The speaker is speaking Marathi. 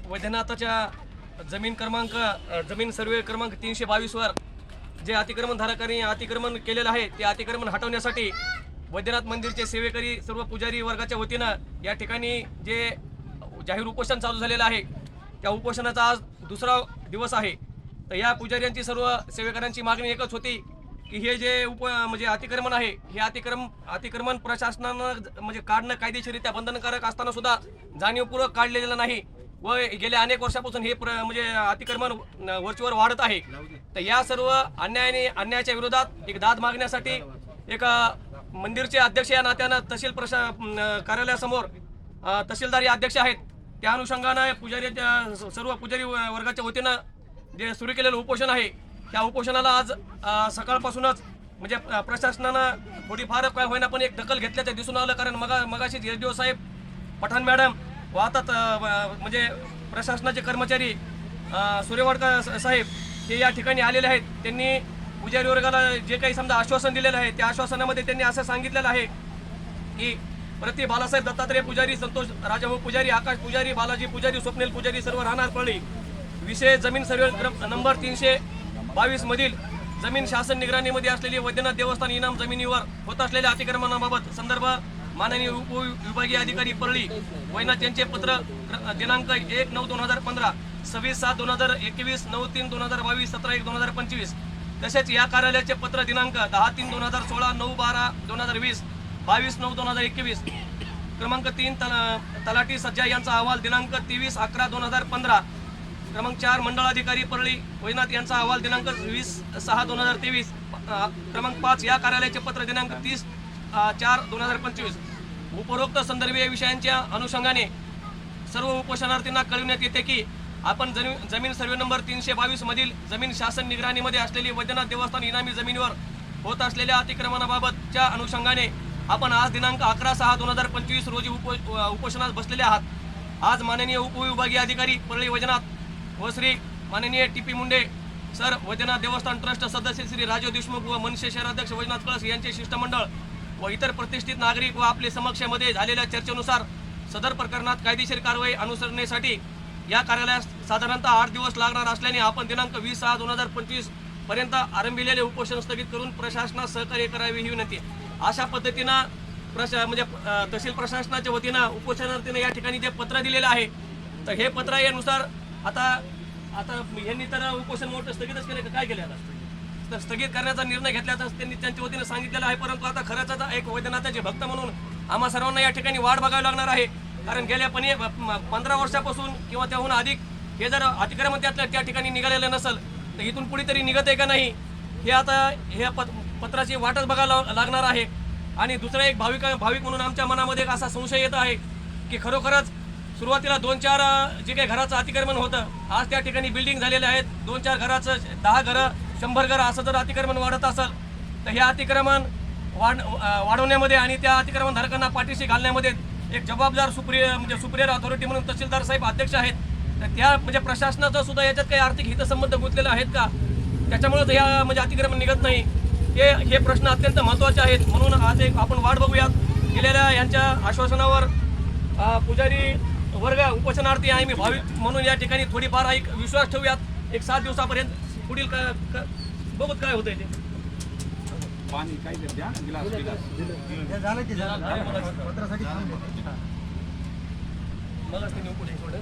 वैद्यनाथाच्या जमीन सर्वे क्रमांक 322 वर जे अतिक्रमणधारकांनी अतिक्रमण केलेलं आहे ते अतिक्रमण हटवण्यासाठी वैद्यनाथ मंदिरचे सेवेकरी सर्व पुजारी वर्गाच्या वतीनं या ठिकाणी जे जाहीर उपोषण चालू झालेलं आहे त्या उपोषणाचा आज दुसरा दिवस आहे। तर या पुजाऱ्यांची सर्व सेवेकरांची मागणी एकच होती की हे जे म्हणजे अतिक्रमण आहे हे अतिक्रमण प्रशासनानं म्हणजे काढणं कायदेशीररित्या बंधनकारक असताना सुद्धा जाणीवपूर्वक काढलेलं नाही व गेल्या अनेक वर्षापासून हे म्हणजे अतिक्रमण वरचीवर वाढत आहे। तर या सर्व अन्यायाच्या विरोधात एक दाद मागण्यासाठी एक मंदिरचे अध्यक्ष या नात्यानं तहसील कार्यालयासमोर तहसीलदार अध्यक्ष आहेत त्या अनुषंगाने सर्व पुजारी वर्गाच्या वतीनं जे सुरू केलेलं उपोषण आहे त्या उपोषणाला आज सकाळपासूनच म्हणजे प्रशासनानं थोडीफार काय होईना पण एक दखल घेतल्याचं दिसून आलं। कारण मगाशी SDO साहेब पठाण मॅडम व आता म्हणजे प्रशासनाचे कर्मचारी सूर्यवाडकर साहेब हे या ठिकाणी आलेले आहेत। त्यांनी पुजारी वर्गाला जे काही समजा आश्वासन दिलेलं आहे त्या आश्वासनामध्ये त्यांनी असं सांगितलेलं आहे की प्रति बालासाहेब दत्तात्रय पुजारी, संतोष राजाभाऊ पुजारी, आकाश पुजारी, बालाजी पुजारी, स्वप्नील पुजारी सर्व राहणार पडली विषय जमीन सर्वे नंबर 322 मधील जमीन शासन निगराणीमध्ये असलेली वैद्यनाथ देवस्थान इनाम जमिनीवर होत असलेल्या अतिक्रमणाबाबत संदर्भ माननीय उपविभागीय अधिकारी परळी वैनाथ यांचे पत्र दिनांक 1/9/2015, 26/7/2021, 9/3/2022, 17/1/2025 तसेच या कार्यालयाचे पत्र दिनांक 10/3/2016, 9/12/2020, 22/9/2021 क्रमांक 3 तलाठी सज्जा यांचा अहवाल दिनांक 23/11/2015, क्रमांक 4 मंडळाधिकारी परळी वैनाथ यांचा अहवाल दिनांक 20/6/2023, क्रमांक 5 या कार्यालयाचे पत्र दिनांक 30/4/2025 उपरोक्त संदर्भीय विषयांच्या अनुषंगाने सर्व उपोषणार्थींना कळविण्यात येते की आपण जमीन सर्वे नंबर 322 मधील जमीन शासन निगराणीमध्ये असलेली वैद्यनाथ देवस्थान इनामी जमिनीवर होत असलेल्या अतिक्रमणाबाबतच्या अनुषंगाने आपण आज दिनांक 11/6/2025 रोजी उपोषणास बसलेले आहात। आज माननीय उपविभागीय अधिकारी परळी वैद्यनाथ व श्री माननीय TP मुंडे सर, वैद्यनाथ देवस्थान ट्रस्ट सदस्य श्री राजीव देशमुख व मनसे शहराध्यक्ष वैद्यनाथ कळस यांचे शिष्टमंडळ व इतर प्रतिष्ठित नागरिक व आपले समक्षमध्ये झालेल्या चर्चेनुसार सदर प्रकरणात कायदेशीर कारवाई अनुसरण्यासाठी या कार्यालयास साधारणतः 8 दिवस लागणार असल्याने आपण दिनांक 20/6/2025 पर्यंत आरंभिलेले उपोषण स्थगित करून प्रशासनास सहकार्य करावे ही विनंती। अशा पद्धतीनं म्हणजे तहसील प्रशासनाच्या वतीनं उपोषणार्थीने या ठिकाणी जे पत्र दिलेलं आहे तर हे पत्र यानुसार आता यांनी तर उपोषण मोठं स्थगितच केलं, काय केलं आता तर स्थगित करण्याचा निर्णय घेतल्याचा त्यांनी त्यांच्या वतीने सांगितलेलं आहे। परंतु आता खरंच एक वैद्यनाथाचे भक्त म्हणून आम्हा सर्वांना या ठिकाणी वाट बघावी लागणार आहे। कारण गेल्या 15 वर्षापासून किंवा त्याहून अधिक हे जर अतिक्रमण त्या ठिकाणी निघालेलं नसेल तर इथून पुढे तरी निघत आहे का नाही हे आता हे पत्राची वाटच बघायला लागणार आहे। आणि दुसरा एक भाविक म्हणून आमच्या मनामध्ये एक असा संशय येत आहे की खरोखरच सुरुवातीला 2-4 जे काही घराचं अतिक्रमण होतं आज त्या ठिकाणी बिल्डिंग झालेले आहेत, 2-4 घराचं 10 घरं 100 घरं असं जर अतिक्रमण वाढत असेल तर हे अतिक्रमण वाढवण्यामध्ये आणि त्या अतिक्रमणधारकांना पाठीशी घालण्यामध्ये एक जबाबदार सुप्रियर अथॉरिटी म्हणून तहसीलदार साहेब अध्यक्ष आहेत। तर त्या म्हणजे प्रशासनाचा सुद्धा याच्यात काही आर्थिक हितसंबंध गुंतलेले आहेत का, त्याच्यामुळे या म्हणजे अतिक्रमण निघत नाही हे प्रश्न अत्यंत महत्त्वाचे आहेत। म्हणून आज एक आपण वाट बघूयात गेलेल्या यांच्या आश्वासनावर पुजारी वर्ग उपोषणार्थी आहे मी भाविक म्हणून या ठिकाणी थोडीफार एक विश्वास ठेवूयात। एक 7 दिवसापर्यंत पुढील बघत काय होतंय ते पाणी काय द्या गिलास झालं की पत्रासाठी मलाच त्यांनी उपोषण सोडलं.